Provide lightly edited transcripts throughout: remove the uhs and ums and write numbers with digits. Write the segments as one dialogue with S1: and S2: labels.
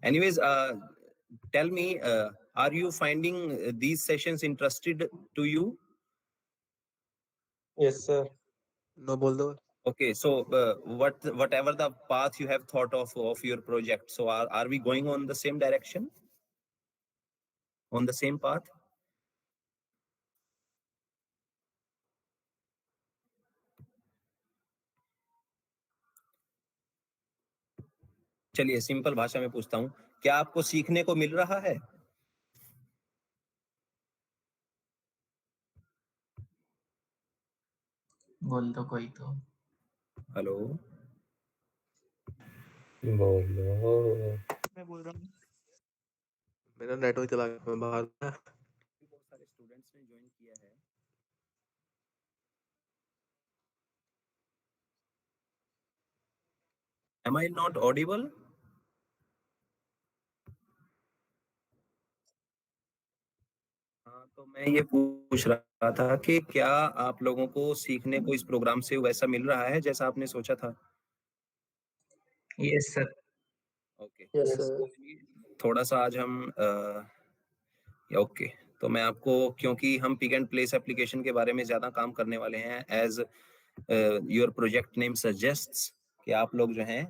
S1: Anyways, tell me, are you finding these sessions interested to you?
S2: Yes, sir.
S3: No, बोल दो.
S1: Okay, so whatever the path you have thought of your project, so are we going on the same direction, on the same path? चलिए simple भाषा में पूछता हूँ, क्या आपको सीखने को मिल रहा है?
S4: बोल दो कोई तो.
S1: हेलो,
S2: बोलो.
S5: मैं बोल रहा हूँ.
S3: मेरा नेटवर्क चला गया, मैं बाहर था.
S1: बहुत सारे स्टूडेंट्स ने ज्वाइन किया है. Am I not audible? हाँ, तो मैं ये पूछ रहा था कि क्या आप लोगों को सीखने को इस प्रोग्राम से वैसा मिल रहा है जैसा आपने सोचा था?
S4: Yes sir.
S1: Okay,
S2: Yes, sir.
S1: थोड़ा सा आज हम ओके, तो मैं आपको, क्योंकि हम पिक एंड प्लेस एप्लीकेशन के बारे में ज्यादा काम करने वाले हैं, as your project name suggests कि आप लोग जो हैं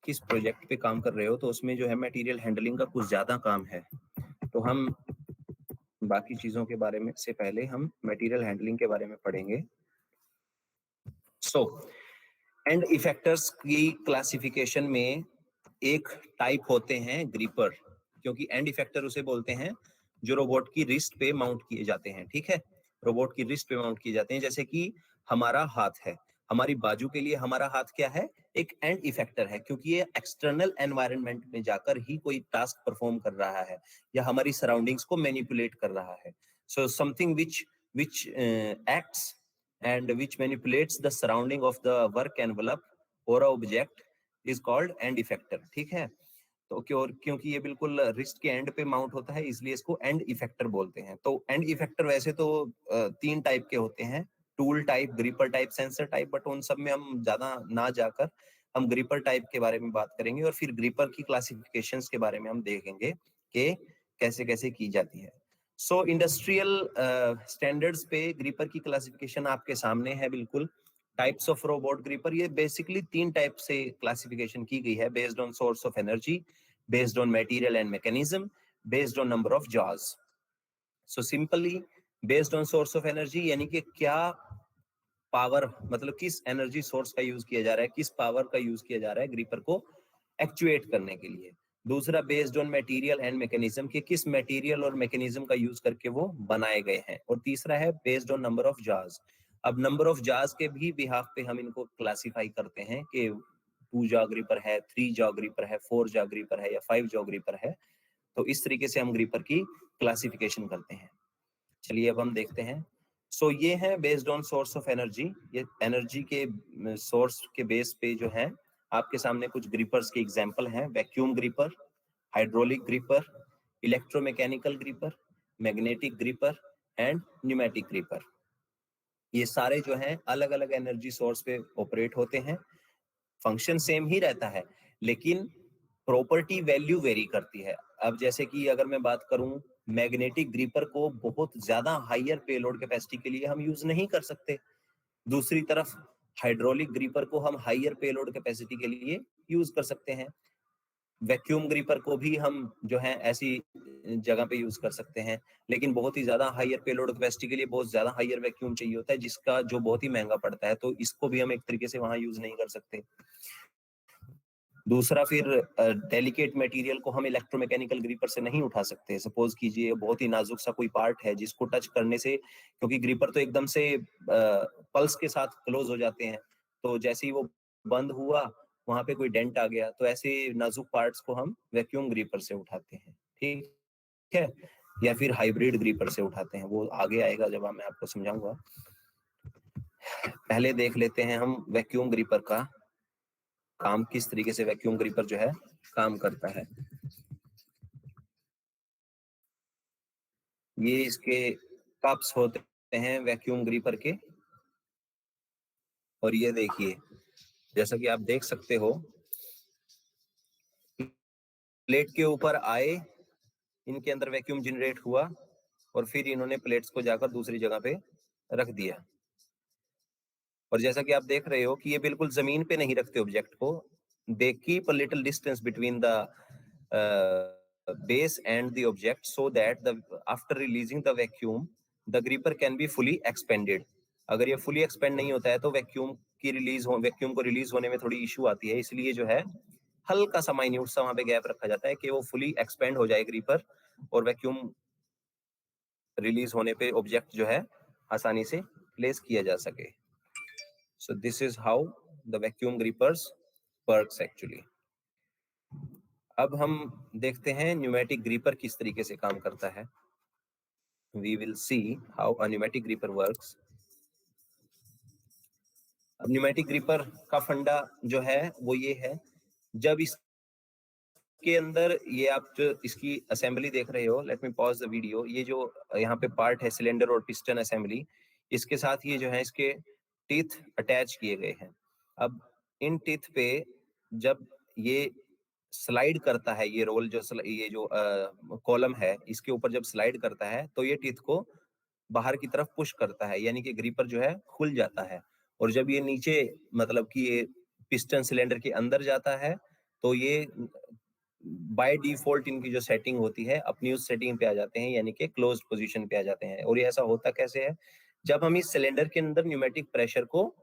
S1: किस प्रोजेक्ट पे काम कर रहे हो, तो उसमें जो है मटेरियल हैंडलिंग का कुछ ज्यादा काम है. तो हम बाकी चीजों के बारे में से पहले हम मटेरियल हैंडलिंग के बारे में पढ़ेंगे. सो एंड इफेक्टर्स की क्लासिफिकेशन में एक टाइप होते हैं ग्रिपर, क्योंकि एंड इफेक्टर उसे बोलते हैं जो रोबोट की रिस्ट पे माउंट किए जाते हैं. ठीक है, रोबोट की रिस्ट पे माउंट किए जाते हैं. जैसे कि हमारा हाथ है, हमारी बाजू के लिए हमारा हाथ क्या है? एक एंड इफेक्टर है, क्योंकि ये एक्सटर्नल एनवायरनमेंट में जाकर ही कोई टास्क परफॉर्म कर रहा है या हमारी सराउंडिंग्स को मैनिपुलेट कर रहा है. So something which acts and which manipulates the surrounding of the work envelope or object is called end effector. ठीक है, तो क्योंकि ये बिल्कुल रिस्ट के एंड पे माउंट होता है, इसलिए इसको एंड इफेक्टर बोलते हैं. तो एंड इफेक्टर वैसे तो 3 टाइप के होते हैं, tool type, gripper type, sensor type, but उन सब में हम ज्यादा ना जाकर हम ग्रिपर टाइप के बारे में बात करेंगे और फिर ग्रिपर की क्लासिफिकेशंस के बारे में हम देखेंगे कि कैसे कैसे की जाती है. सो इंडस्ट्रियल स्टैंडर्ड्स पे ग्रिपर की क्लासिफिकेशन आपके सामने है बिल्कुल. टाइप्स ऑफ रोबोट ग्रिपर, ये बेसिकली 3 टाइप से क्लासिफिकेशन की गई है, based on source of energy, based on material and mechanism, based on number of jaws. So simply based on source of energy, यानी कि क्या पावर, मतलब किस एनर्जी सोर्स का यूज किया जा रहा है, किस पावर का यूज किया जा रहा है ग्रिपर को एक्चुएट करने के लिए. दूसरा based on material and mechanism, कि किस मटेरियल और मैकेनिज्म का यूज करके वो बनाए गए हैं. और तीसरा है based on number of jaws. अब नंबर ऑफ जॉज के भी बिहाफ पे हम इनको क्लासिफाई करते हैं कि 2 जॉ ग्रिपर है, 3 जॉ ग्रिपर है, 4 जॉ ग्रिपर है या 5 जॉ ग्रिपर है. तो इस तरीके से हम ग्रिपर की क्लासिफिकेशन करते हैं. चलिए अब हम देखते हैं. सो ये है based on source of energy. ये एनर्जी के सोर्स के बेस पे जो है आपके सामने कुछ ग्रिपर्स के एग्जांपल हैं. Vacuum gripper, hydraulic gripper, electromechanical gripper, magnetic gripper and pneumatic gripper. ये सारे जो हैं अलग अलग एनर्जी सोर्स पे ऑपरेट होते हैं. फंक्शन सेम ही रहता है, लेकिन प्रॉपर्टी वैल्यू वेरी करती है. अब जैसे कि अगर मैं बात करूं, मैग्नेटिक ग्रिपर को बहुत ज्यादा हायर पेलोड कैपेसिटी के लिए हम यूज नहीं कर सकते. दूसरी तरफ हाइड्रोलिक ग्रिपर को हम हायर पेलोड कैपेसिटी के लिए यूज कर सकते हैं. वैक्यूम ग्रिपर को भी हम जो है ऐसी जगह पे यूज कर सकते हैं, लेकिन बहुत ही ज्यादा हायर पेलोड कैपेसिटी के लिए बहुत ज्यादा हायर वैक्यूम चाहिए होता है, जिसका जो बहुत ही महंगा पड़ता है, तो इसको भी हम एक तरीके से वहां यूज नहीं कर सकते. दूसरा फिर डेलिकेट मटेरियल को हम इलेक्ट्रोमैकेनिकल ग्रिपर से नहीं उठा सकते. सपोज कीजिए बहुत ही नाजुक सा कोई पार्ट है जिसको टच करने से, क्योंकि ग्रिपर तो एकदम से पल्स के साथ क्लोज हो जाते हैं, तो जैसे ही वो बंद हुआ वहां पे कोई डेंट आ गया, तो ऐसे नाजुक पार्ट्स को हम वैक्यूम ग्रिपर से उठाते हैं. ठीक है, या फिर हाइब्रिड ग्रिपर से उठाते हैं, वो आगे आएगा जब मैं आपको समझाऊंगा. पहले देख लेते हैं हम वैक्यूम ग्रिपर का काम, किस तरीके से वैक्यूम ग्रिपर जो है काम करता है. ये इसके कप्स होते हैं वैक्यूम ग्रिपर के, और ये देखिए जैसा कि आप देख सकते हो प्लेट के ऊपर आए, इनके अंदर वैक्यूम जनरेट हुआ और फिर इन्होंने प्लेट्स को जाकर दूसरी जगह पे रख दिया। और जैसा कि आप देख रहे हो कि ये बिल्कुल जमीन पे नहीं रखते ऑब्जेक्ट को, they keep a little distance between the base and the object so that after releasing the vacuum the gripper can be fully expanded। अगर ये fully expand नहीं होता है तो वैक्यूम को रिलीज होने में थोड़ी इशू आती है, इसलिए जो है हल्का सा माइन्यूट सा वहां पे गैप रखा जाता है कि वो फुली एक्सपेंड हो जाए ग्रीपर और वैक्यूम रिलीज होने पे ऑब्जेक्ट जो है आसानी से प्लेस किया जा सके। So this is how the vacuum grippers works actually. अब हम देखते हैं न्यूमेटिक ग्रीपर किस तरीके से काम करता है। We will see how a pneumatic gripper works। अब न्यूमेटिक ग्रिपर का फंडा जो है वो ये है, जब इसके अंदर ये आप जो इसकी असेंबली देख रहे हो, let me pause the video, ये जो यहाँ पे पार्ट है सिलेंडर और पिस्टन असेंबली, इसके साथ ये जो है इसके टीथ अटैच किए गए हैं। अब इन टीथ पे जब ये स्लाइड करता है, ये रोल ये जो कॉलम है इसके ऊपर जब स्लाइड करता है तो ये टीथ को बाहर की तरफ पुश करता है, यानी कि ग्रीपर जो है खुल जाता है। और जब ये नीचे मतलब कि ये पिस्टन सिलेंडर के अंदर जाता है तो ये बाय डिफॉल्ट इनकी जो सेटिंग होती है अपनी उस सेटिंग पे आ जाते हैं, यानी कि क्लोज्ड पोजीशन पे आ जाते हैं। और ये ऐसा होता कैसे है, जब हम इस सिलेंडर के अंदर न्यूमेटिक प्रेशर को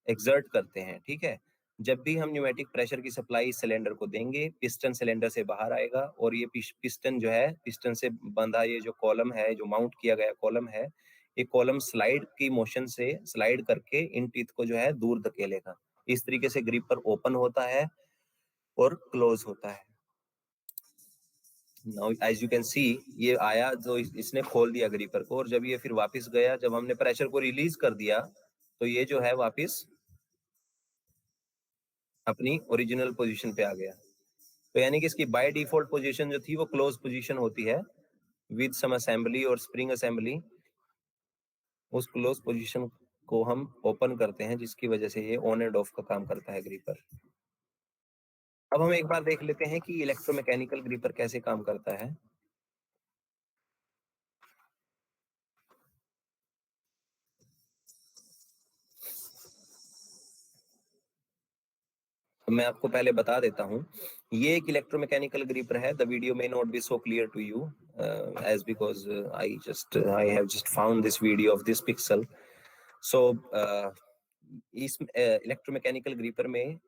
S1: एक्सर्ट करते हैं, ठीक है, जब भी हम न्यूमेटिक प्रेशर की सप्लाई सिलेंडर को देंगे, पिस्टन सिलेंडर से बाहर आएगा और ये पिस्टन जो है, पिस्टन से बंधा ये जो कॉलम है, जो माउंट किया गया कॉलम है, ये कॉलम स्लाइड की मोशन से स्लाइड करके इन टीथ को जो है दूर धकेलेगा। इस तरीके से ग्रिपर ओपन होता है और क्लोज होता है। Now as you can see, ये आया जो इसने खोल दिया ग्रिपर को, और जब ये फिर वापस गया, जब हमने प्रेशर को रिलीज कर दिया तो ये जो है वापस अपनी ओरिजिनल पोजीशन पे आ गया। तो यानी कि इसकी बाय डिफॉल्ट पोजीशन जो थी वो क्लोज पोजीशन होती है विद सम असेंबली और स्प्रिंग असेंबली। उस क्लोज पोजीशन को हम ओपन करते हैं, जिसकी वजह से ये ऑन एंड ऑफ का काम करता है ग्रिपर। अब हम एक बार देख लेते हैं कि इलेक्ट्रोमैकेनिकल ग्रिपर कैसे काम करता है। तो मैं आपको पहले बता देता हूँ, ये एक इलेक्ट्रोमैकेनिकल ग्रिपर है। The video may not be so clear to you as because I have just found this video of this pixel. सो इस इलेक्ट्रोमैकेनिकल ग्रिपर में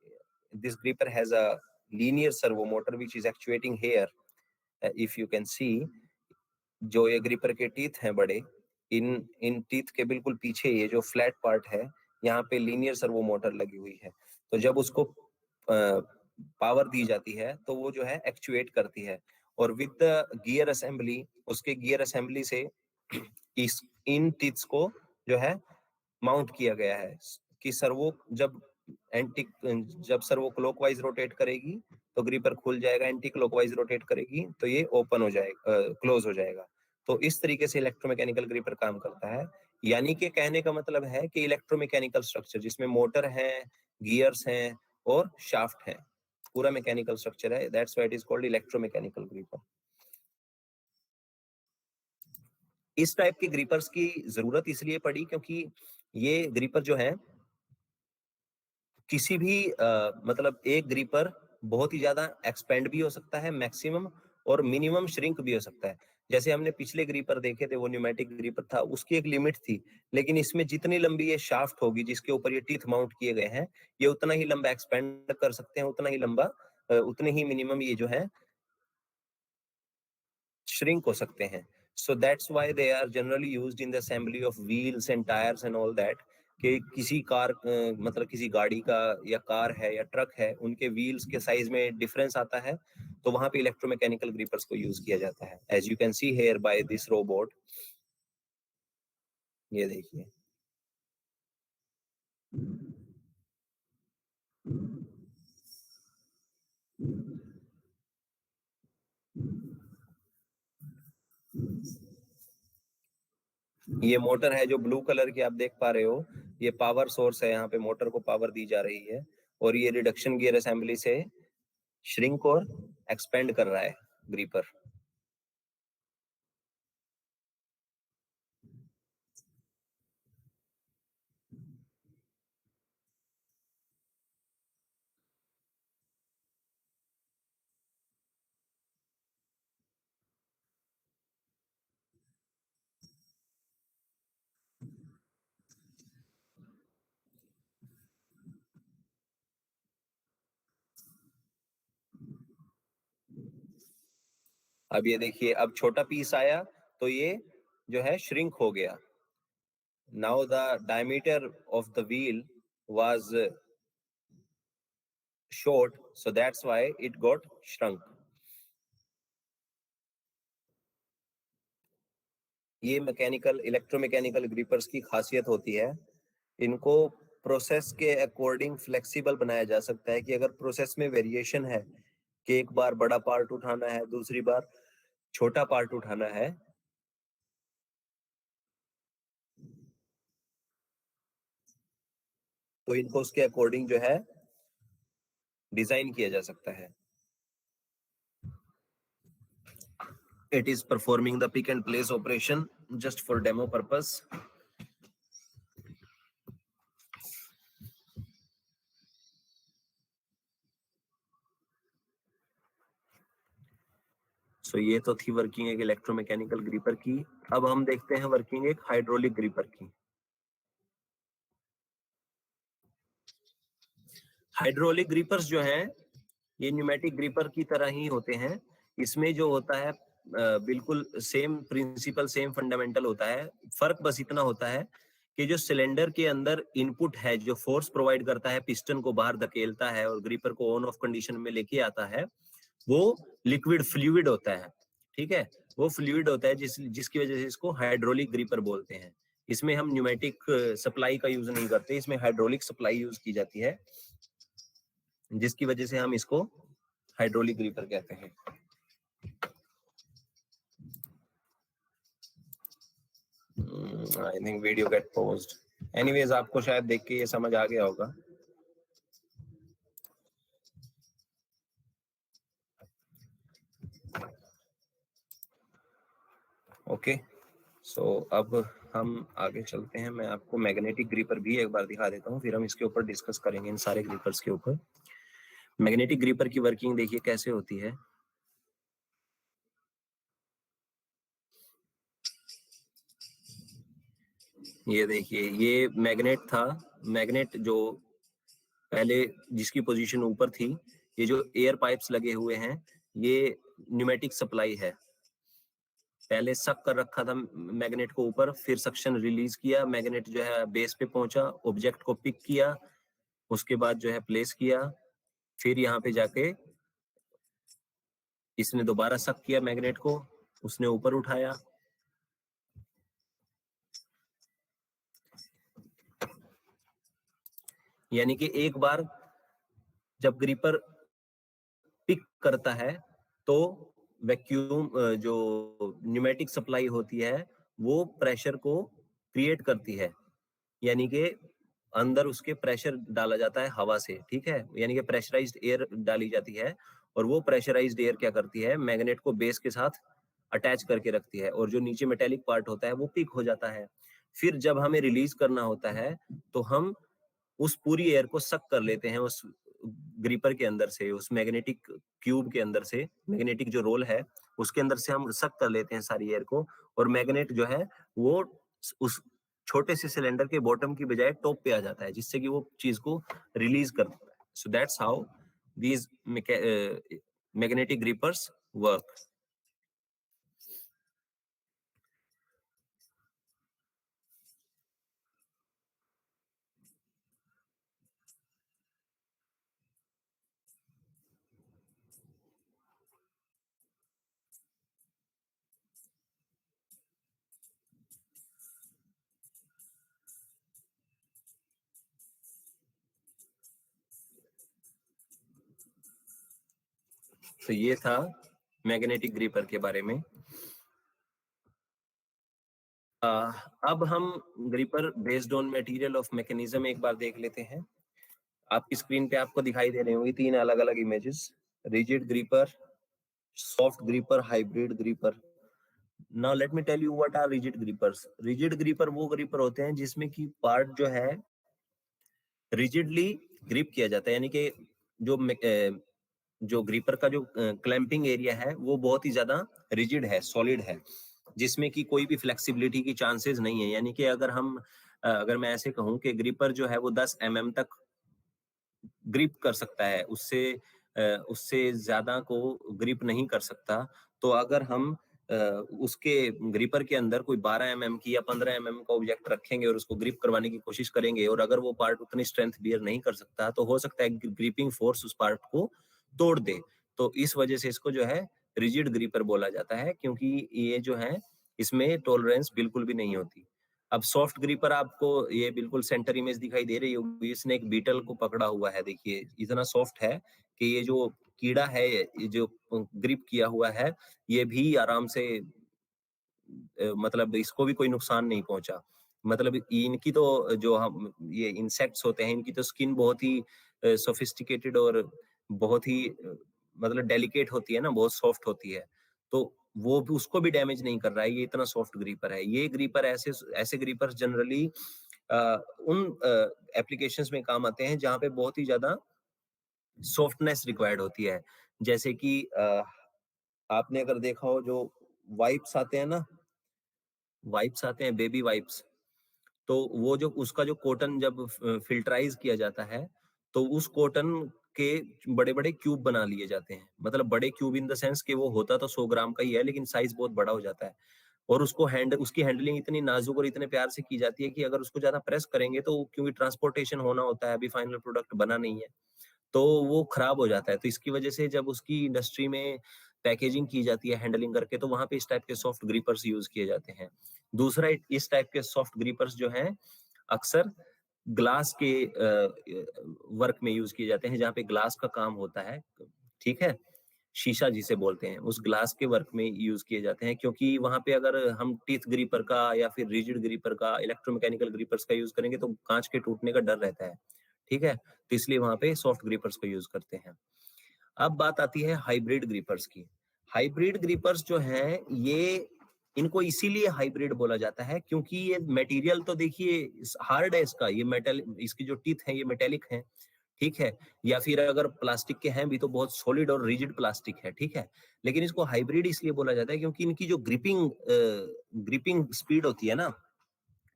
S1: this gripper has a linear servo motor which is actuating here। if you can see, जो ये gripper के teeth हैं बड़े, in teeth के बिल्कुल पीछे ये जो फ्लैट पार्ट है, यहाँ पे लीनियर सर्वो मोटर लगी हुई है। तो जब उसको पावर दी जाती है तो वो जो है एक्चुएट करती है, और विद द गियर असेंबली, उसके गियर असेंबली से इन टीथ्स को जो है माउंट किया गया है कि सर्वो जब सर्वो क्लॉकवाइज रोटेट करेगी तो ग्रिपर खुल जाएगा, एंटी क्लॉकवाइज रोटेट करेगी तो ये ओपन हो जाएगा, क्लोज हो जाएगा। तो इस तरीके से इलेक्ट्रोमैकेनिकल ग्रिपर काम करता है। यानी कि कहने का मतलब है कि इलेक्ट्रोमैकेनिकल स्ट्रक्चर जिसमें मोटर है, गियर्स हैं और शाफ्ट है, पूरा मैकेनिकल स्ट्रक्चर है, that's why it is called electromechanical gripper. इस टाइप के ग्रिपर्स की जरूरत इसलिए पड़ी क्योंकि ये ग्रिपर जो है किसी भी मतलब एक ग्रिपर बहुत ही ज्यादा एक्सपेंड भी हो सकता है मैक्सिमम, और मिनिमम श्रिंक भी हो सकता है। जैसे हमने पिछले ग्रिपर देखे थे, वो न्यूमेटिक ग्रिपर था, उसकी एक लिमिट थी, लेकिन इसमें जितनी लंबी ये शाफ्ट होगी जिसके ऊपर ये टीथ माउंट किए गए हैं, ये उतना ही लंबा एक्सपेंड कर सकते हैं, उतना ही लंबा उतने ही मिनिमम ये जो है shrink हो सकते हैं। So that's why they are generally used in the assembly of wheels and tires and all that। कि किसी कार मतलब किसी गाड़ी का या कार है या ट्रक है, उनके व्हील्स के साइज में डिफरेंस आता है, तो वहां पे इलेक्ट्रोमैकेनिकल ग्रिपर्स को यूज किया जाता है। As you can see here by this robot, ये देखिए, ये मोटर है जो ब्लू कलर की आप देख पा रहे हो, ये पावर सोर्स है, यहाँ पे मोटर को पावर दी जा रही है, और ये रिडक्शन गियर असेंबली से श्रिंक और एक्सपेंड कर रहा है ग्रीपर। अब ये देखिए, अब छोटा पीस आया तो ये जो है श्रिंक हो गया। Now the diameter of the wheel was short, so that's why it got shrunk. ये मैकेनिकल इलेक्ट्रोमैकेनिकल ग्रिपर्स की खासियत होती है, इनको प्रोसेस के अकॉर्डिंग फ्लेक्सिबल बनाया जा सकता है कि अगर प्रोसेस में वेरिएशन है कि एक बार बड़ा पार्ट उठाना है, दूसरी बार छोटा पार्ट उठाना है, तो इनको उसके अकॉर्डिंग जो है डिजाइन किया जा सकता है। It is performing the pick and place operation just for demo purpose. So ये तो थी वर्किंग एक इलेक्ट्रोमैकेनिकल ग्रिपर की। अब हम देखते हैं वर्किंग एक हाइड्रोलिक ग्रिपर की। हाइड्रोलिक ग्रिपर्स जो हैं ये न्यूमेटिक ग्रिपर की तरह ही होते हैं। इसमें जो होता है बिल्कुल सेम प्रिंसिपल, सेम फंडामेंटल होता है। फर्क बस इतना होता है कि जो सिलेंडर के अंदर इनपुट है, जो फोर्स प्रोवाइड करता है, पिस्टन को बाहर धकेलता है और ग्रिपर को ऑन ऑफ कंडीशन में लेके आता है, वो लिक्विड फ्लूइड होता है। ठीक है, वो फ्लूइड होता है जिसकी वजह से इसको हाइड्रोलिक ग्रिपर बोलते हैं। इसमें हम न्यूमेटिक सप्लाई का यूज नहीं करते, इसमें हाइड्रोलिक सप्लाई यूज की जाती है, जिसकी वजह से हम इसको हाइड्रोलिक ग्रिपर कहते हैं। I think video get paused. Anyways, आपको शायद देख के ये समझ आ गया होगा। ओके, सो अब हम आगे चलते हैं। मैं आपको मैग्नेटिक ग्रिपर भी एक बार दिखा देता हूँ, फिर हम इसके ऊपर डिस्कस करेंगे इन सारे ग्रिपर्स के ऊपर। मैग्नेटिक ग्रिपर की वर्किंग देखिए कैसे होती है। ये देखिए, ये मैग्नेट था। मैग्नेट जो पहले जिसकी पोजीशन ऊपर थी, ये जो एयर पाइप्स लगे हुए हैं, ये न्यूमेटिक सप्लाई है। पहले सक कर रखा था मैग्नेट को ऊपर, फिर सक्शन रिलीज किया, मैग्नेट जो है बेस पे पहुंचा, ऑब्जेक्ट को पिक किया, उसके बाद जो है प्लेस किया, फिर यहाँ पे जाके इसने दोबारा सक किया मैग्नेट को, उसने ऊपर उठाया। यानी कि एक बार जब ग्रिपर पिक करता है तो वैक्यूम जो न्यूमेटिक सप्लाई होती है वो प्रेशर को क्रिएट करती है, यानी कि अंदर उसके प्रेशर डाला जाता है हवा से। ठीक है, यानी कि प्रेशराइज्ड एयर डाली जाती है, और वो प्रेशराइज्ड एयर क्या करती है, मैग्नेट को बेस के साथ अटैच करके रखती है, और जो नीचे मेटेलिक पार्ट होता है वो पिक हो जाता है। फिर जब हमें रिलीज करना होता है तो हम उस पूरी एयर को सक कर लेते हैं उस ग्रिपर के अंदर से, उस मैग्नेटिक क्यूब के अंदर से, मैग्नेटिक जो रोल है उसके अंदर से हम सक कर लेते हैं सारी एयर को, और मैग्नेट जो है वो उस छोटे से सिलेंडर के बॉटम की बजाय टॉप पे आ जाता है, जिससे कि वो चीज को रिलीज कर देता है। So that's how these magnetic grippers work. तो ये था मैग्नेटिक ग्रिपर के बारे में। अब हम gripper based on material of mechanism एक बार देख लेते हैं। आपकी स्क्रीन पे आपको दिखाई दे रही होंगी 3 अलग अलग images. rigid gripper, soft gripper, hybrid gripper. Now let me tell you what are rigid grippers. Rigid gripper वो gripper होते हैं जिसमें कि part जो है rigidly grip किया जाता है, यानी कि जो ग्रिपर का जो क्लैंपिंग एरिया है वो बहुत ही ज्यादा रिजिड है, सॉलिड है, जिसमें कि कोई भी फ्लेक्सिबिलिटी की चांसेस नहीं है। यानी कि अगर मैं ऐसे कहूं कि ग्रिपर जो है वो 10 mm तक ग्रिप कर सकता है, उससे ज्यादा को ग्रिप नहीं कर सकता। तो अगर हम उसके ग्रिपर के अंदर कोई 12 mm की या 15 mm का ऑब्जेक्ट रखेंगे और उसको ग्रिप करवाने की कोशिश करेंगे, और अगर वो पार्ट उतनी स्ट्रेंथ बियर नहीं कर सकता, तो हो सकता है ग्रिपिंग फोर्स उस पार्ट को तोड़ दे। तो इस वजह से इसको जो है रिजिड ग्रिपर बोला जाता है, क्योंकि ये जो है इसमें टॉलरेंस बिल्कुल भी नहीं होती। अब सॉफ्ट ग्रिपर आपको ये बिल्कुल सेंटर इमेज दिखाई दे रही होगी, इसने एक बीटल को पकड़ा हुआ है, देखिए इतना सॉफ्ट है कि ये जो कीड़ा है, ये जो ग्रिप किया हुआ है, ये भी आराम से मतलब इसको भी कोई नुकसान नहीं पहुंचा। मतलब इनकी तो जो हम ये इंसेक्ट्स होते हैं, इनकी तो स्किन बहुत ही सोफिस्टिकेटेड और बहुत ही मतलब डेलिकेट होती है ना, बहुत सॉफ्ट होती है, तो वो भी उसको भी डैमेज नहीं कर रहा है। ये इतना सॉफ्ट ग्रीपर है। ये ग्रीपर ऐसे ग्रीपर जनरली उन एप्लीकेशंस में काम आते हैं जहां पे बहुत ही ज्यादा सॉफ्टनेस रिक्वायर्ड होती है। जैसे कि आपने अगर देखा हो जो वाइप्स आते हैं ना, वाइप्स आते हैं बेबी वाइप्स, तो वो जो उसका जो कॉटन जब फिल्टराइज किया जाता है, तो उस कॉटन के बड़े बड़े क्यूब बना लिए जाते हैं। मतलब बड़े क्यूब इन द सेंस कि वो होता तो 100 ग्राम का ही है, लेकिन साइज बहुत बड़ा हो जाता है, और उसकी हैंडलिंग इतनी नाजुक और इतने प्यार से की जाती है कि अगर उसको ज्यादा प्रेस करेंगे तो क्योंकि ट्रांसपोर्टेशन होना होता है, अभी फाइनल प्रोडक्ट बना नहीं है, तो वो खराब हो जाता है। तो इसकी वजह से जब उसकी इंडस्ट्री में पैकेजिंग की जाती है हैंडलिंग करके, तो वहां पे इस टाइप के सॉफ्ट ग्रिपर्स यूज किए जाते हैं। दूसरा, इस टाइप के सॉफ्ट ग्रिपर्स जो हैं अक्सर ग्लास के वर्क में यूज किए जाते हैं, जहाँ पे ग्लास का काम होता है, ठीक है, शीशा जिसे बोलते हैं, उस ग्लास के वर्क में यूज किए जाते हैं, क्योंकि वहां पे अगर हम टीथ ग्रिपर का या फिर रिजिड ग्रिपर का, इलेक्ट्रोमैकेनिकल ग्रिपर्स का यूज करेंगे तो कांच के टूटने का डर रहता है, ठीक है, तो इसलिए वहां पे सॉफ्ट ग्रिपर्स को यूज करते हैं। अब बात आती है हाइब्रिड ग्रिपर्स की। हाइब्रिड ग्रिपर्स जो हैं, ये इनको इसीलिए हाइब्रिड बोला जाता है क्योंकि ये मटेरियल तो देखिए हार्ड है, इसका ये मेटल, इसकी जो टीथ है ये मेटेलिक है, ठीक है, या फिर अगर प्लास्टिक के हैं भी तो बहुत सॉलिड और रिजिड प्लास्टिक है, ठीक है, लेकिन इसको हाइब्रिड इसलिए बोला जाता है क्योंकि इनकी जो ग्रिपिंग स्पीड होती है ना,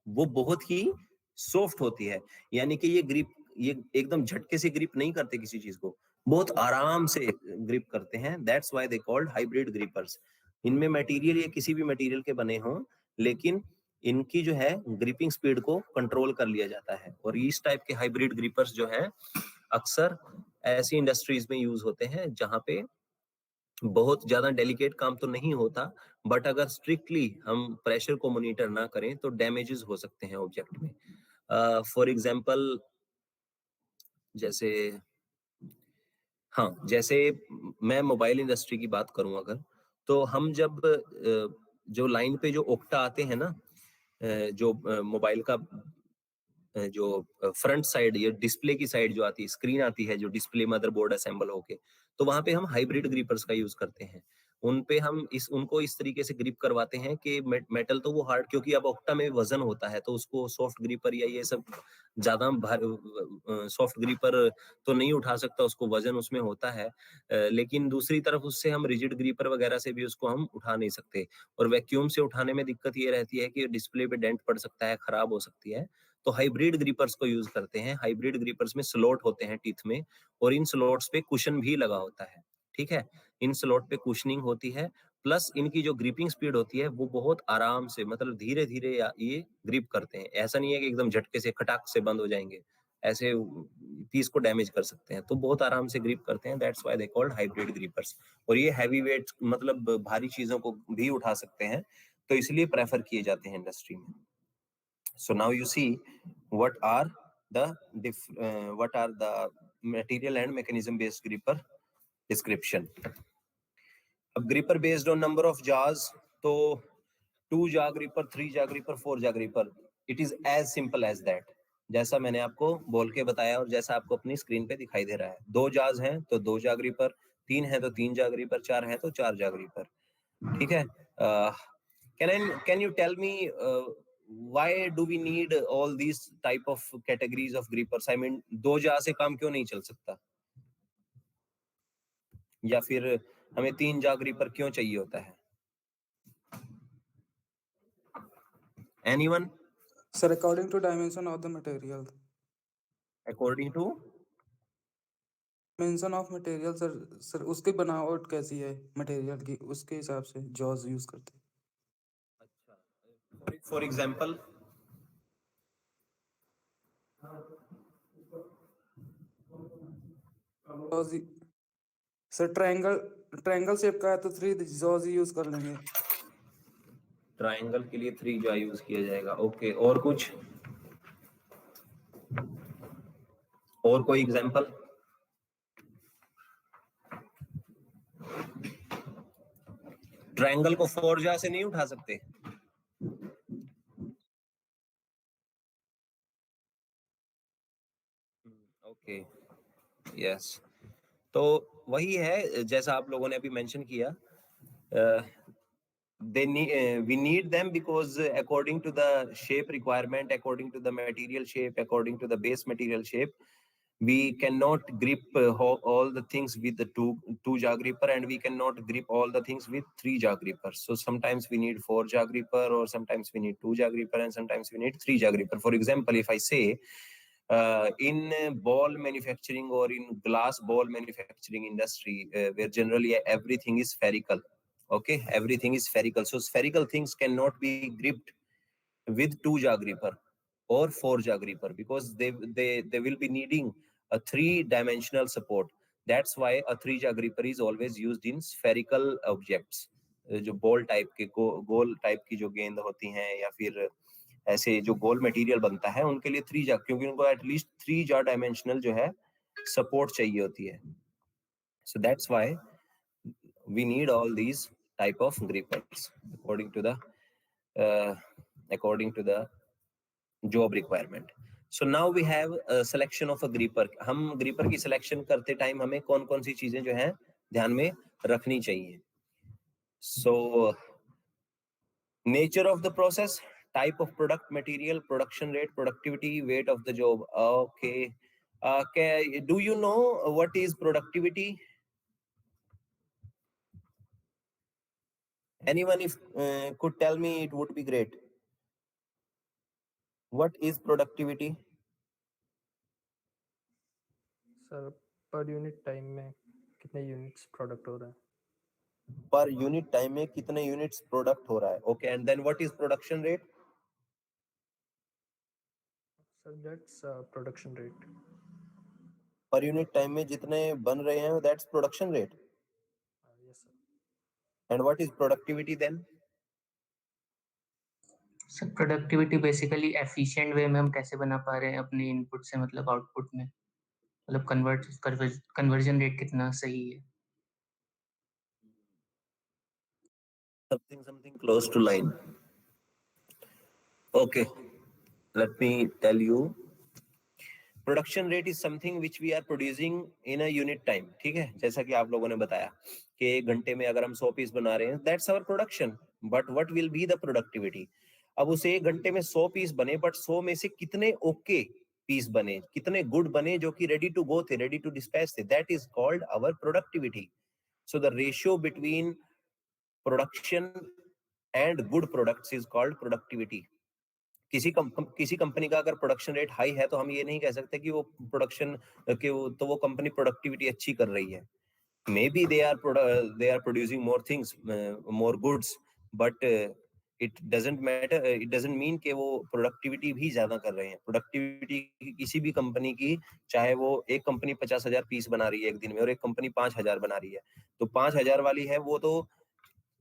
S1: वो बहुत ही सॉफ्ट होती है। यानी कि ये एकदम झटके से ग्रिप नहीं करते किसी चीज को, बहुत आराम से ग्रिप करते हैं। That's why they called hybrid grippers. इनमें मटेरियल ये किसी भी मटेरियल के बने हों, लेकिन इनकी जो है ग्रिपिंग स्पीड को कंट्रोल कर लिया जाता है। और इस टाइप के हाइब्रिड ग्रिपर्स जो है अक्सर ऐसी इंडस्ट्रीज में यूज होते हैं जहां पे बहुत ज्यादा डेलिकेट काम तो नहीं होता, बट अगर स्ट्रिक्टली हम प्रेशर को मॉनिटर ना करें तो डैमेजेस हो सकते हैं ऑब्जेक्ट में। फॉर एग्जांपल, जैसे हाँ, जैसे मैं मोबाइल इंडस्ट्री की बात करूं अगर, तो हम जब जो लाइन पे जो ओक्टा आते हैं ना, जो मोबाइल का जो फ्रंट साइड या डिस्प्ले की साइड जो आती है, स्क्रीन आती है जो डिस्प्ले मदरबोर्ड असेंबल होके, तो वहां पे हम हाइब्रिड ग्रिपर्स का यूज करते हैं। उन पे हम उनको इस तरीके से ग्रिप करवाते हैं कि मेटल तो वो हार्ड, क्योंकि अब ऑक्टा में वजन होता है, तो उसको सॉफ्ट ग्रिपर या ये सब ज्यादा सॉफ्ट ग्रिपर तो नहीं उठा सकता, उसको वजन उसमें होता है। लेकिन दूसरी तरफ उससे हम रिजिड ग्रिपर वगैरह से भी उसको हम उठा नहीं सकते, और वैक्यूम से उठाने में दिक्कत ये रहती है कि डिस्प्ले पे डेंट पड़ सकता है, खराब हो सकती है। तो हाइब्रिड ग्रिपर्स को यूज करते हैं। हाइब्रिड ग्रिपर्स में स्लॉट होते हैं टीथ में, और इन स्लॉट्स पे कुशन भी लगा होता है, ठीक है, इन स्लॉट पे कुशनिंग होती है, प्लस इनकी जो ग्रिपिंग स्पीड होती है वो बहुत आराम से, मतलब धीरे धीरे ये ग्रिप करते हैं। ऐसा नहीं है कि एकदम झटके से खटाक से बंद हो जाएंगे, ऐसे पीस को डैमेज कर सकते हैं, तो बहुत आराम से ग्रिप करते हैं। That's why they called hybrid grippers. और ये हैवी वेट, मतलब भारी चीजों को भी उठा सकते हैं, तो इसलिए प्रेफर किए जाते हैं इंडस्ट्री में। So now you see what are the material and mechanism based gripper description. अब gripper based on number of jaws, तो 2 jaw gripper, 3 jaw gripper, 4 jaw gripper, it is as simple as that. जैसा मैंने आपको बोल के बताया और जैसा आपको अपनी स्क्रीन पे दिखाई दे रहा है, 2 जाज हैं तो 2 jaw gripper, 3 है तो 3 जाग रीपर, 4 है तो 4 जाग रीपर, ठीक है। Can you tell me why do we need all these type of categories of grippers? I mean, 2 जा से काम क्यों नहीं चल सकता, या फिर हमें 3 जा ग्रीपर क्यों चाहिए होता है? Anyone?
S2: Sir, according to dimension of the material.
S1: According to
S2: Dimension of material, sir उसकी बनावट कैसी है मटेरियल की, उसके हिसाब से जॉज यूज करते हैं।
S1: अच्छा, for example
S2: sir triangle shape का है तो 3 जॉज यूज कर लेंगे।
S1: ट्रायंगल के लिए 3 जा यूज किया जाएगा, ओके। और कुछ, और कोई एग्जांपल? ट्रायंगल को 4 जा से नहीं उठा सकते? Okay, yes. तो वही है जैसा आप लोगों ने अभी मेंशन किया, we need them because according to the shape requirement, according to the material shape, according to the base material shape, we cannot grip all the things with the two jaw gripper, and we cannot grip all the things with 3 jaw gripper. So sometimes we need 4 jaw gripper, or sometimes we need 2 jaw gripper, and sometimes we need 3 jaw gripper. For example, if I say in ball manufacturing or in glass ball manufacturing industry, where generally everything is spherical, okay, everything is spherical, so spherical things cannot be gripped with 2 jaw gripper or 4 jaw gripper, because they will be needing a 3-dimensional support. That's why a 3 jaw gripper is always used in spherical objects. जो ball type के गोल type की जो गेंद होती हैं, या फिर ऐसे जो गोल मटेरियल बनता है, उनके लिए 3 जा, क्योंकि उनको एटलीस्ट 3 जा डायमेंशनल जो है सपोर्ट चाहिए होती है. So that's why we need all these type of grippers according to the job requirement. So now we have a selection of a gripper. हम gripper की selection करते टाइम हमें कौन कौन सी चीजें जो है ध्यान में रखनी चाहिए. So nature of the process, type of product, material, production rate, productivity, weight of the job. Okay. Do you know what is productivity? Anyone if could tell me, it would be great. What is productivity?
S6: Sir per unit time में कितने units product हो रहा है.
S1: Per unit time में कितने units product हो रहा है. Okay, and then what is production rate?
S6: Sir that's production rate.
S1: Per unit time में जितने बन रहे हैं, that's production rate.
S6: Yes sir.
S1: And what is productivity then?
S4: Sir productivity basically efficient way में हम कैसे बना पा रहे हैं अपने इनपुट से, मतलब आउटपुट में, मतलब कन्वर्जन रेट कितना सही है.
S1: Something close to line. Okay, let me tell you. Production rate is something which we are producing in a unit time. ठीक है, जैसा कि आप लोगों ने बताया कि 1 घंटे में अगर हम 100 पीस बना रहे हैं, that's our production. But what will be the productivity? अब उस 1 घंटे में 100 पीस बने, but 100 में से कितने ओके पीस बने, कितने गुड बने जो कि रेडी टू गो थे, रेडी टू डिस्पैच थे, that is called our productivity. So the ratio between production and good products is called productivity. किसी कंपनी का अगर प्रोडक्शन रेट हाई है, तो हम ये नहीं कह सकते कि वो प्रोडक्शन के वो कंपनी प्रोडक्टिविटी अच्छी कर रही है. Maybe they are producing more things, more goods, but it doesn't matter, it doesn't mean कि वो प्रोडक्टिविटी भी ज्यादा कर रहे हैं. प्रोडक्टिविटी किसी भी कंपनी की, चाहे वो एक कंपनी 50,000 पीस बना रही है एक दिन में और एक कंपनी 5,000 बना रही है, तो 5,000 वाली है वो तो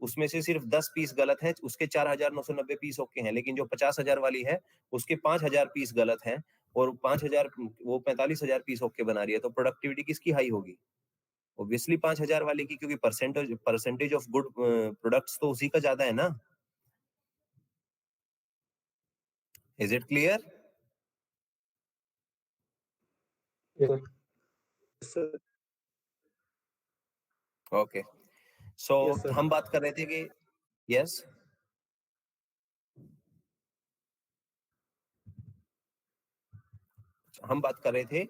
S1: उसमें से सिर्फ 10 पीस गलत है, उसके 4,990 पीस ओके हैं. लेकिन जो 50,000 वाली है उसके 5,000 पीस गलत हैं और 5,000 वो 45,000 पीस ओके बना रही है. तो प्रोडक्टिविटी किसकी हाई होगी? ऑब्वियसली 5,000 वाली की, क्योंकि परसेंटेज ऑफ गुड प्रोडक्ट्स तो उसी का ज्यादा है ना. Is it clear?
S3: Sir
S1: okay, so
S3: Yes, sir.
S1: हम बात कर रहे थे कि यस हम बात कर रहे the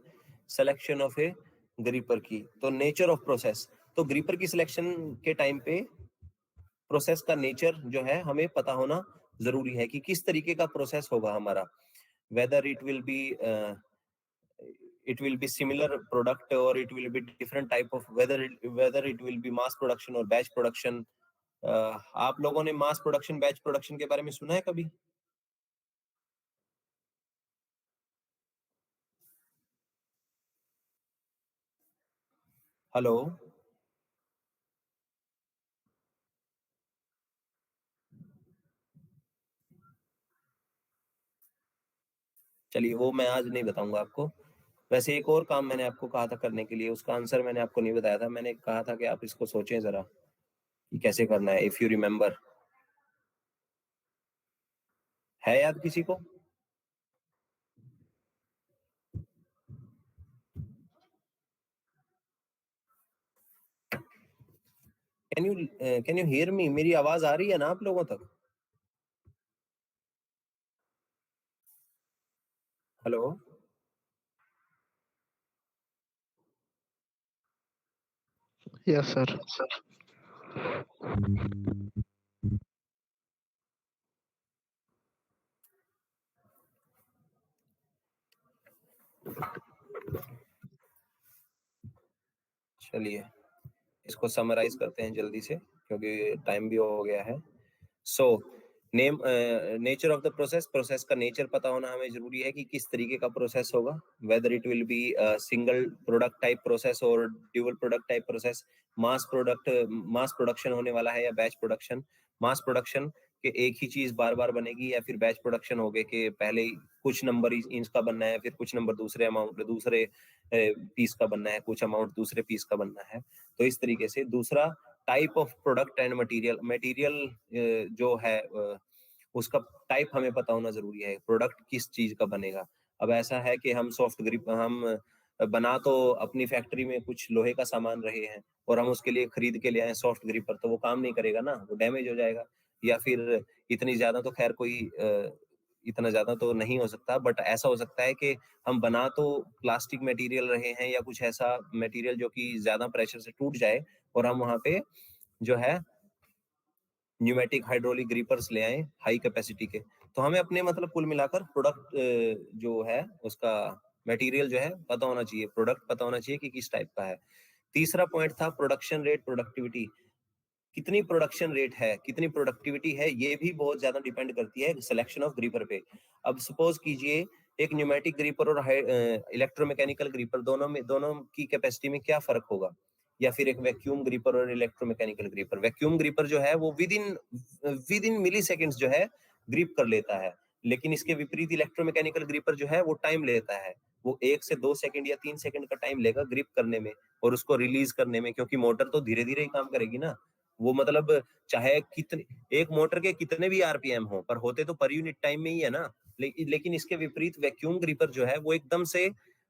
S1: selection of A gripper की। तो नेचर ऑफ प्रोसेस, तो ग्रीपर की सिलेक्शन के टाइम पे प्रोसेस का नेचर जो है हमें पता होना जरूरी है कि किस तरीके का प्रोसेस होगा हमारा, weather it will be similar product or it will be different type of, whether it will be mass production or batch production. आप लोगों ने मास प्रोडक्शन बैच प्रोडक्शन के बारे में सुना है कभी? हेलो, चलिए वो मैं आज नहीं बताऊंगा आपको। वैसे एक और काम मैंने आपको कहा था करने के लिए, उसका आंसर मैंने आपको नहीं बताया था। मैंने कहा था कि आप इसको सोचें जरा कि कैसे करना है। इफ यू रिमेम्बर, है याद किसी को? Can you hear me? मेरी आवाज आ रही है ना आप लोगों तक? Hello,
S3: Yes, sir.
S1: चलिए इसको समराइज करते हैं जल्दी से क्योंकि टाइम भी हो गया है। So nature of the process, process का नेचर पता होना हमें जरूरी है कि किस तरीके का प्रोसेस होगा, whether it will be single product type process और dual product type process, mass production होने वाला है या बैच प्रोडक्शन। मास प्रोडक्शन के एक ही चीज बार बार बनेगी, या फिर बैच प्रोडक्शन हो गए कि पहले कुछ नंबर इंच का बनना है, फिर कुछ नंबर दूसरे पीस का बनना है, कुछ अमाउंट दूसरे पीस का बनना है। तो इस तरीके से दूसरा type of product and material जो है उसका टाइप हमें पता होना जरूरी है, प्रोडक्ट किस चीज का बनेगा। अब ऐसा है कि हम सॉफ्ट ग्रिप हम बना तो अपनी फैक्ट्री में कुछ लोहे का सामान रहे हैं और हम उसके लिए खरीद के ले आए सॉफ्ट ग्रिपर, तो वो काम नहीं करेगा ना, वो डैमेज हो जाएगा। या फिर इतनी ज्यादा तो खैर कोई इतना ज्यादा तो नहीं हो सकता, बट ऐसा हो सकता है कि हम बना तो प्लास्टिक मटेरियल रहे हैं या कुछ ऐसा मटेरियल जो कि ज्यादा प्रेशर से टूट जाए, और हम वहां पे जो है न्यूमेटिक हाइड्रोलिक ग्रीपर्स ले आए हाई कैपेसिटी के। तो हमें अपने मतलब कुल मिलाकर प्रोडक्ट जो है उसका मटेरियल जो है पता होना चाहिए, प्रोडक्ट पता होना चाहिए कि किस टाइप का है। तीसरा पॉइंट था प्रोडक्शन रेट, प्रोडक्टिविटी। कितनी प्रोडक्शन रेट है, कितनी प्रोडक्टिविटी है, ये भी बहुत ज्यादा डिपेंड करती है सिलेक्शन ऑफ ग्रीपर पे। अब सपोज कीजिए एक न्यूमेटिक ग्रीपर और इलेक्ट्रोमैकेनिकल ग्रीपर, दोनों की कैपेसिटी में क्या फर्क होगा, या फिर एक वैक्यूम ग्रीपर और इलेक्ट्रोमैकेनिकल ग्रीपर। वैक्यूम ग्रीपर जो है वो विद इन मिली सेकेंड्स जो है ग्रिप कर लेता है, लेकिन इसके विपरीत इलेक्ट्रोमैकेनिकल ग्रीपर जो है वो टाइम लेता है, वो 1 से 2 सेकंड या 3 सेकंड का टाइम लेगा ग्रिप करने में और उसको रिलीज करने में, क्योंकि मोटर तो धीरे धीरे ही काम करेगी ना। वो मतलब चाहे कितने एक मोटर के कितने भी आरपीएम हो, पर होते तो पर यूनिट टाइम में ही है ना। लेकिन इसके विपरीत वैक्यूम ग्रीपर जो है वो एकदम से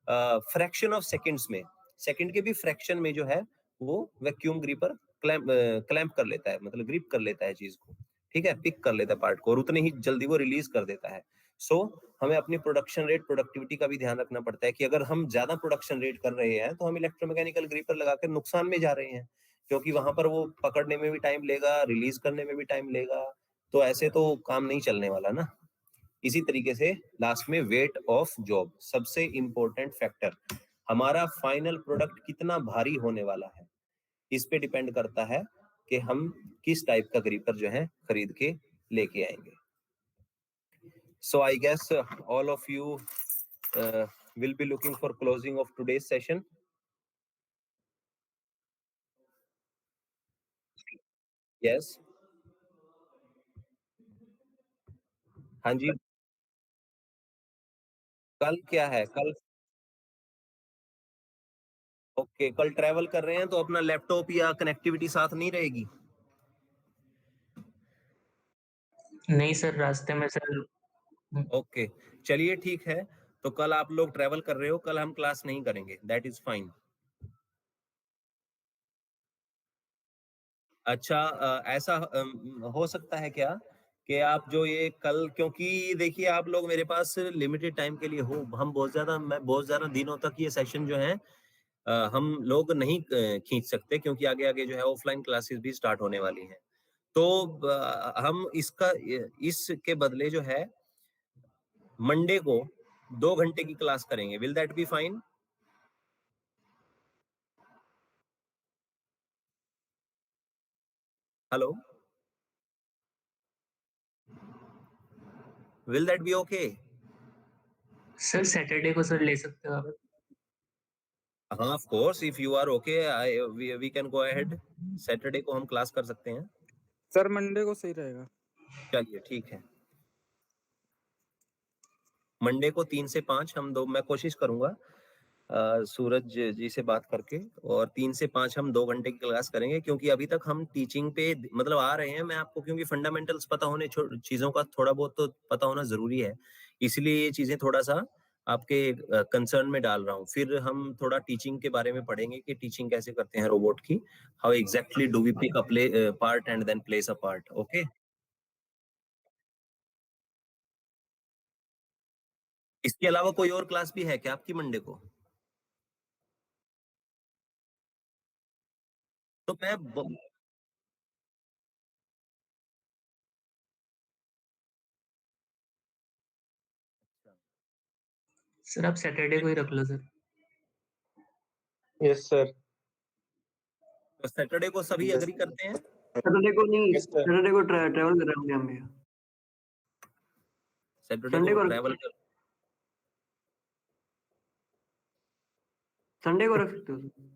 S1: फ्रैक्शन ऑफ सेकंड्स में, सेकंड के भी फ्रैक्शन में जो है वो वैक्यूम ग्रीपर क्लैंप कर लेता है, मतलब ग्रिप कर लेता है चीज को, ठीक है, पिक कर लेता है पार्ट को, और उतने ही जल्दी वो रिलीज कर देता है। सो हमें अपनी प्रोडक्शन रेट, प्रोडक्टिविटी का भी ध्यान रखना पड़ता है कि अगर हम ज्यादा प्रोडक्शन रेट कर रहे हैं तो हम इलेक्ट्रोमैकेनिकल ग्रीपर लगाकर नुकसान में जा रहे हैं, क्योंकि वहां पर वो पकड़ने में भी टाइम लेगा, रिलीज करने में भी टाइम लेगा, तो ऐसे तो काम नहीं चलने वाला ना। इसी तरीके से लास्ट में वेट ऑफ जॉब, सबसे इंपॉर्टेंट फैक्टर, हमारा फाइनल प्रोडक्ट कितना भारी होने वाला है, इस पे डिपेंड करता है कि हम किस टाइप का ग्रीपर जो है खरीद के लेके आएंगे। So I guess all of you will be looking for closing of today's session. Yes, हाँ जी, कल क्या है कल? ओके, कल ट्रैवल कर रहे हैं तो अपना लैपटॉप या कनेक्टिविटी साथ नहीं रहेगी?
S4: नहीं सर, रास्ते में सर।
S1: ओके, चलिए ठीक है, तो कल आप लोग ट्रैवल कर रहे हो, कल हम क्लास नहीं करेंगे, दैट इज फाइन। अच्छा, ऐसा हो सकता है क्या कि आप जो ये कल, क्योंकि देखिए आप लोग मेरे पास लिमिटेड टाइम के लिए हो, मैं बहुत ज्यादा दिनों तक ये सेशन जो है हम लोग नहीं खींच सकते, क्योंकि आगे आगे जो है ऑफलाइन क्लासेस भी स्टार्ट होने वाली हैं। तो हम इसके बदले जो है मंडे को 2 घंटे की क्लास करेंगे। Will that be fine? Hello, will that be okay?
S4: Sir Saturday को सर ले सकते हो आप?
S1: हाँ, of course, if you are okay we can go ahead. Saturday को हम क्लास कर सकते हैं।
S2: सर मंडे को सही रहेगा।
S1: चलिए ठीक है, मंडे को 3 से 5 मैं कोशिश करूंगा सूरज जी से बात करके, और 3 से 5 हम 2 घंटे की क्लास करेंगे, क्योंकि अभी तक हम टीचिंग पे मतलब आ रहे हैं। मैं आपको क्योंकि फंडामेंटल्स पता होने, चीजों का थोड़ा बहुत तो पता होना जरूरी है, इसलिए ये चीजें थोड़ा सा आपके कंसर्न में डाल रहा हूँ। फिर हम थोड़ा टीचिंग के बारे में पढ़ेंगे कि टीचिंग कैसे करते हैं रोबोट की, how exactly do we pick a play part and then place a part. Okay, इसके अलावा कोई और क्लास भी है क्या आपकी मंडे को? तो मैं
S4: सर आप सैटरडे को ही रख लो सर।
S5: Yes sir.
S1: सैटरडे को सभी
S2: Yes.
S1: अग्री करते हैं?
S7: सैटरडे को नहीं,
S5: यस सर।
S7: सैटरडे को ट्रैवल कर रहे होंगे हम भैया।
S1: सैटरडे
S7: संडे
S1: को
S7: को
S1: ट्रैवल कर,
S7: संडे को रख सकते हो सर।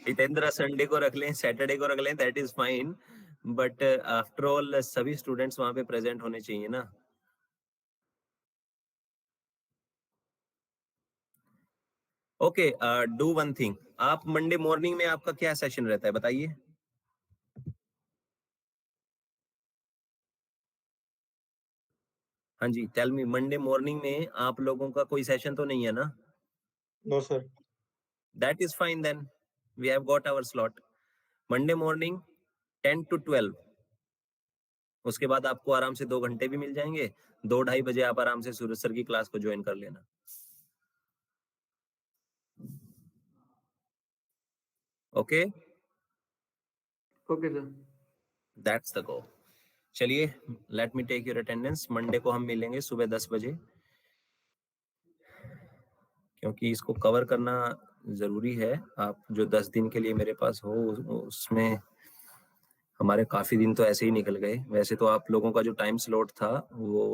S1: जितेंद्र संडे को रख लें, सैटरडे को रख लें, that is fine, but after all सभी स्टूडेंट्स वहां पे प्रेजेंट होने चाहिए ना। ओके, डू वन थिंग, आप मंडे मॉर्निंग में आपका क्या सेशन रहता है बताइए? हाँ जी, टेल मी, मंडे मॉर्निंग में आप लोगों का कोई सेशन तो नहीं है ना?
S5: No sir.
S1: That is fine then, we have got our slot Monday morning 10 to 12। उसके बाद आपको आराम से 2 घंटे भी मिल जाएंगे। 2-2:30 बजे आप आराम से सूरज सर की क्लास को ज्वाइन कर लेना। Okay,
S7: okay sir.
S1: That's the go. चलिए, let me take your attendance. Monday को हम मिलेंगे सुबह 10 बजे, क्योंकि इसको कवर करना जरूरी है। आप जो 10 दिन के लिए मेरे पास हो, उसमें हमारे काफी दिन तो ऐसे ही निकल गए। वैसे तो आप लोगों का जो टाइम स्लॉट था वो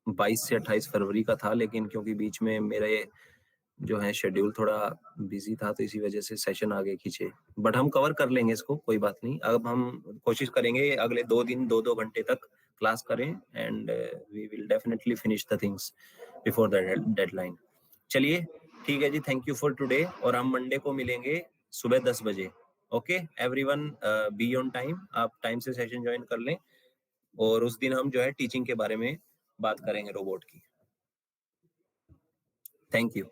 S1: 22 से 28 फरवरी का था, लेकिन क्योंकि बीच में मेरे जो है शेड्यूल थोड़ा बिजी था, तो इसी वजह से सेशन आगे खींचे। बट हम कवर कर लेंगे इसको, कोई बात नहीं। अब हम कोशिश करेंगे अगले 2 दिन 2-2 घंटे तक क्लास करें, and we will definitely finish the things before the deadline. चलिए ठीक है जी, थैंक यू फॉर टुडे, और हम मंडे को मिलेंगे सुबह 10 बजे। Okay everyone, be on time, आप टाइम से सेशन ज्वाइन कर लें, और उस दिन हम जो है टीचिंग के बारे में बात करेंगे रोबोट की। Thank you.